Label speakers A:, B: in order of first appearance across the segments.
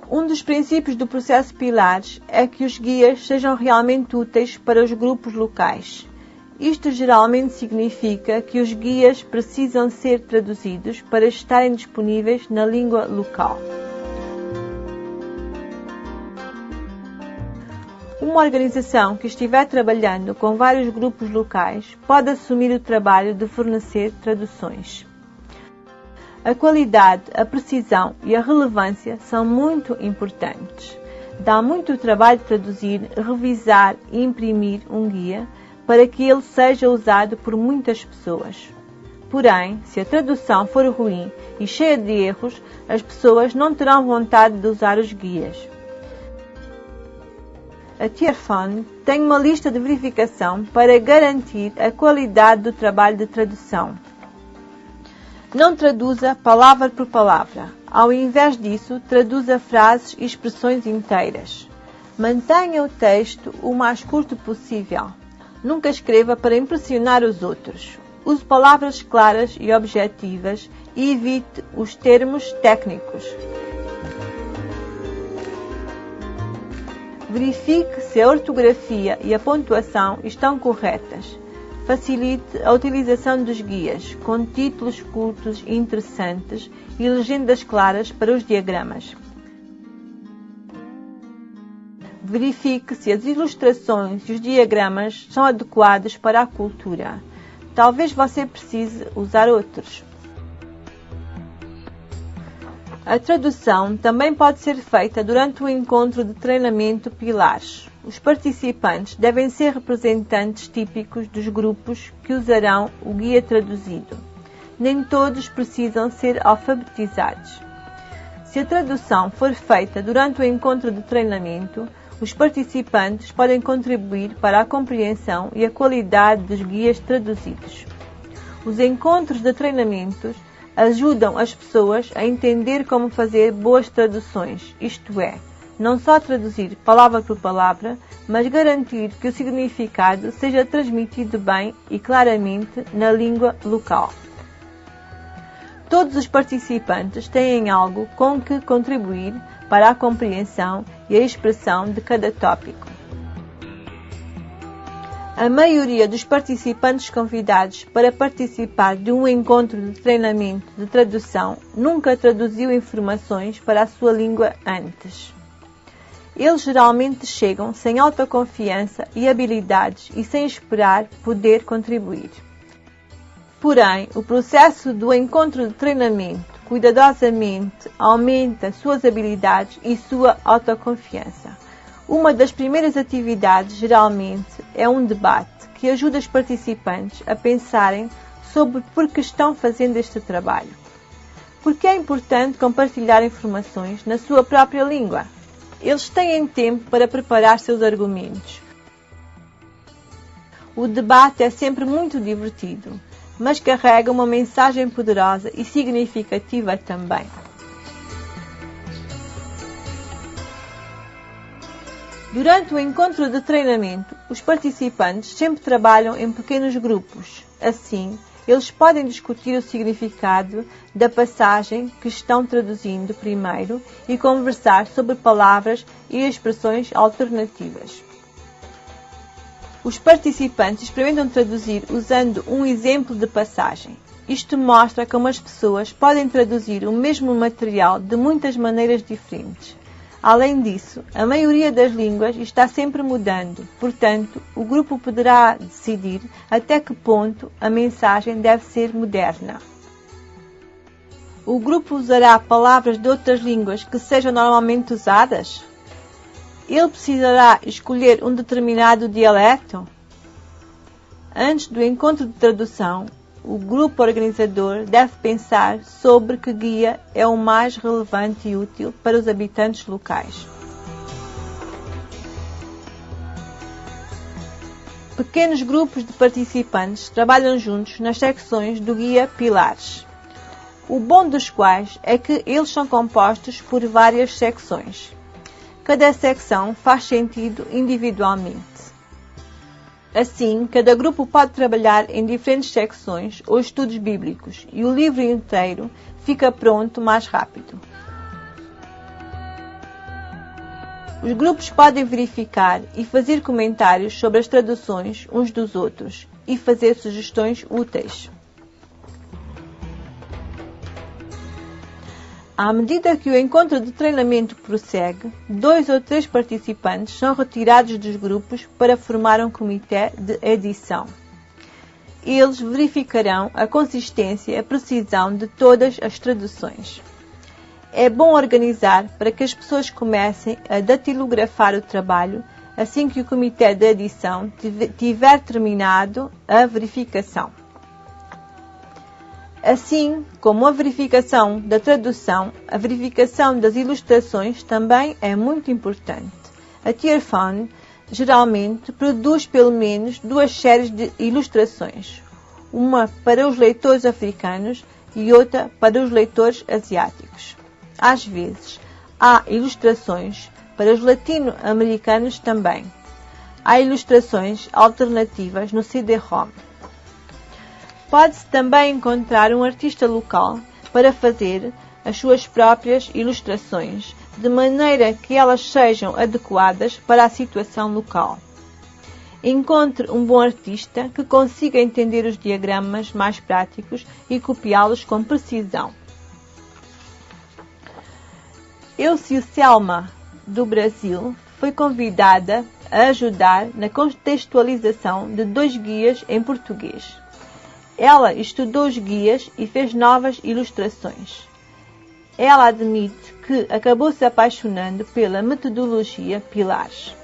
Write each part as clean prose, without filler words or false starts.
A: Um dos princípios do processo Pilares é que os guias sejam realmente úteis para os grupos locais. Isto geralmente significa que os guias precisam ser traduzidos para estarem disponíveis na língua local. Uma organização que estiver trabalhando com vários grupos locais pode assumir o trabalho de fornecer traduções. A qualidade, a precisão e a relevância são muito importantes. Dá muito trabalho traduzir, revisar e imprimir um guia para que ele seja usado por muitas pessoas. Porém, se a tradução for ruim e cheia de erros, as pessoas não terão vontade de usar os guias. A Tearfund tem uma lista de verificação para garantir a qualidade do trabalho de tradução. Não traduza palavra por palavra. Ao invés disso, traduza frases e expressões inteiras. Mantenha o texto o mais curto possível. Nunca escreva para impressionar os outros. Use palavras claras e objetivas e evite os termos técnicos. Verifique se a ortografia e a pontuação estão corretas. Facilite a utilização dos guias, com títulos curtos e interessantes e legendas claras para os diagramas. Verifique se as ilustrações e os diagramas são adequados para a cultura. Talvez você precise usar outros. A tradução também pode ser feita durante o encontro de treinamento Pilares. Os participantes devem ser representantes típicos dos grupos que usarão o guia traduzido. Nem todos precisam ser alfabetizados. Se a tradução for feita durante o encontro de treinamento, os participantes podem contribuir para a compreensão e a qualidade dos guias traduzidos. Os encontros de treinamentos ajudam as pessoas a entender como fazer boas traduções, isto é, não só traduzir palavra por palavra, mas garantir que o significado seja transmitido bem e claramente na língua local. Todos os participantes têm algo com que contribuir para a compreensão e a expressão de cada tópico. A maioria dos participantes convidados para participar de um encontro de treinamento de tradução nunca traduziu informações para a sua língua antes. Eles geralmente chegam sem autoconfiança e habilidades e sem esperar poder contribuir. Porém, o processo do encontro de treinamento cuidadosamente aumenta suas habilidades e sua autoconfiança. Uma das primeiras atividades, geralmente, é um debate que ajuda os participantes a pensarem sobre por que estão fazendo este trabalho. Por que é importante compartilhar informações na sua própria língua? Eles têm tempo para preparar seus argumentos. O debate é sempre muito divertido, mas carrega uma mensagem poderosa e significativa também. Durante o encontro de treinamento, os participantes sempre trabalham em pequenos grupos. Assim, eles podem discutir o significado da passagem que estão traduzindo primeiro e conversar sobre palavras e expressões alternativas. Os participantes experimentam traduzir usando um exemplo de passagem. Isto mostra como as pessoas podem traduzir o mesmo material de muitas maneiras diferentes. Além disso, a maioria das línguas está sempre mudando, portanto, o grupo poderá decidir até que ponto a mensagem deve ser moderna. O grupo usará palavras de outras línguas que sejam normalmente usadas? Ele precisará escolher um determinado dialeto? Antes do encontro de tradução, o grupo organizador deve pensar sobre que guia é o mais relevante e útil para os habitantes locais. Pequenos grupos de participantes trabalham juntos nas secções do guia Pilares. O bom dos quais é que eles são compostos por várias secções. Cada secção faz sentido individualmente. Assim, cada grupo pode trabalhar em diferentes secções ou estudos bíblicos e o livro inteiro fica pronto mais rápido. Os grupos podem verificar e fazer comentários sobre as traduções uns dos outros e fazer sugestões úteis. À medida que o encontro de treinamento prossegue, 2 ou 3 participantes são retirados dos grupos para formar um comitê de edição. Eles verificarão a consistência e a precisão de todas as traduções. É bom organizar para que as pessoas comecem a datilografar o trabalho assim que o comitê de edição tiver terminado a verificação. Assim como a verificação da tradução, a verificação das ilustrações também é muito importante. A Tearfund geralmente produz pelo menos 2 séries de ilustrações, uma para os leitores africanos e outra para os leitores asiáticos. Às vezes, há ilustrações para os latino-americanos também. Há ilustrações alternativas no CD-ROM. Pode-se também encontrar um artista local para fazer as suas próprias ilustrações, de maneira que elas sejam adequadas para a situação local. Encontre um bom artista que consiga entender os diagramas mais práticos e copiá-los com precisão. Elcio Selma, do Brasil, foi convidada a ajudar na contextualização de 2 guias em português. Ela estudou os guias e fez novas ilustrações. Ela admite que acabou se apaixonando pela metodologia Pilares.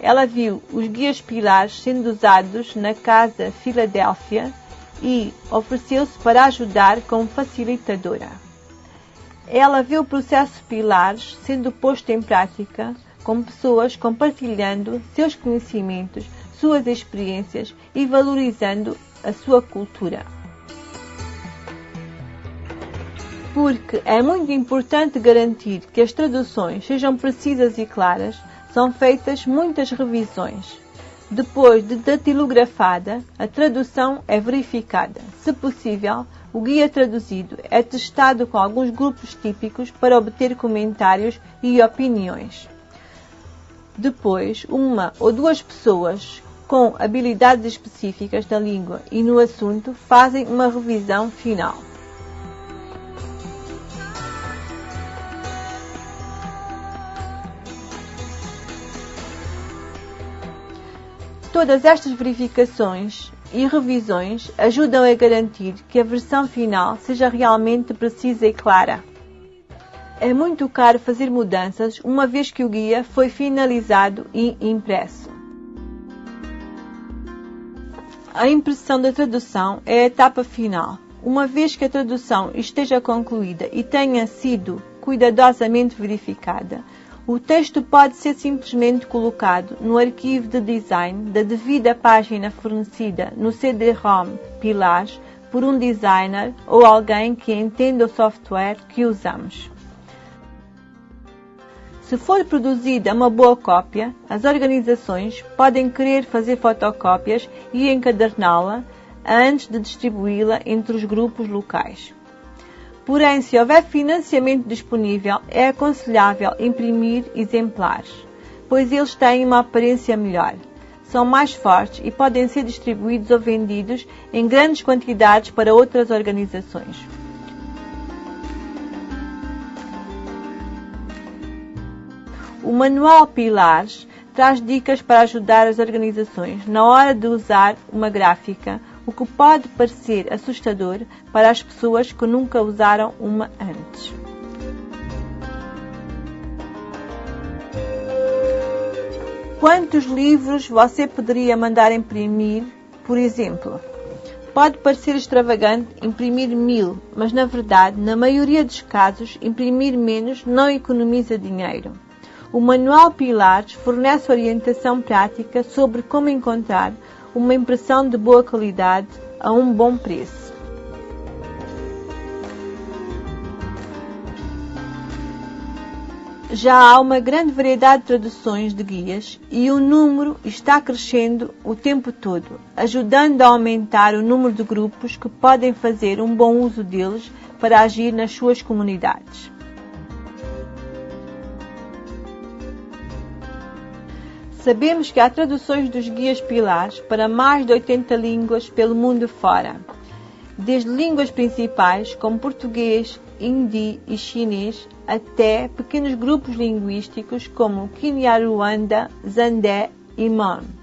A: Ela viu os guias Pilares sendo usados na Casa Filadélfia e ofereceu-se para ajudar como facilitadora. Ela viu o processo Pilares sendo posto em prática com pessoas compartilhando seus conhecimentos, suas experiências e valorizando a sua cultura. Porque é muito importante garantir que as traduções sejam precisas e claras, são feitas muitas revisões. Depois de datilografada, a tradução é verificada. Se possível, o guia traduzido é testado com alguns grupos típicos para obter comentários e opiniões. Depois, 1 ou 2 pessoas com habilidades específicas na língua e no assunto fazem uma revisão final. Todas estas verificações e revisões ajudam a garantir que a versão final seja realmente precisa e clara. É muito caro fazer mudanças uma vez que o guia foi finalizado e impresso. A impressão da tradução é a etapa final. Uma vez que a tradução esteja concluída e tenha sido cuidadosamente verificada, o texto pode ser simplesmente colocado no arquivo de design da devida página fornecida no CD-ROM Pilares por um designer ou alguém que entenda o software que usamos. Se for produzida uma boa cópia, as organizações podem querer fazer fotocópias e encaderná-la antes de distribuí-la entre os grupos locais. Porém, se houver financiamento disponível, é aconselhável imprimir exemplares, pois eles têm uma aparência melhor, são mais fortes e podem ser distribuídos ou vendidos em grandes quantidades para outras organizações. O Manual Pilares traz dicas para ajudar as organizações na hora de usar uma gráfica, o que pode parecer assustador para as pessoas que nunca usaram uma antes. Quantos livros você poderia mandar imprimir, por exemplo? Pode parecer extravagante imprimir 1000, mas na verdade, na maioria dos casos, imprimir menos não economiza dinheiro. O Manual Pilares fornece orientação prática sobre como encontrar uma impressão de boa qualidade a um bom preço. Já há uma grande variedade de traduções de guias e o número está crescendo o tempo todo, ajudando a aumentar o número de grupos que podem fazer um bom uso deles para agir nas suas comunidades. Sabemos que há traduções dos guias pilares para mais de 80 línguas pelo mundo fora, desde línguas principais como português, hindi e chinês, até pequenos grupos linguísticos como Kinyarwanda, Zande e Mon.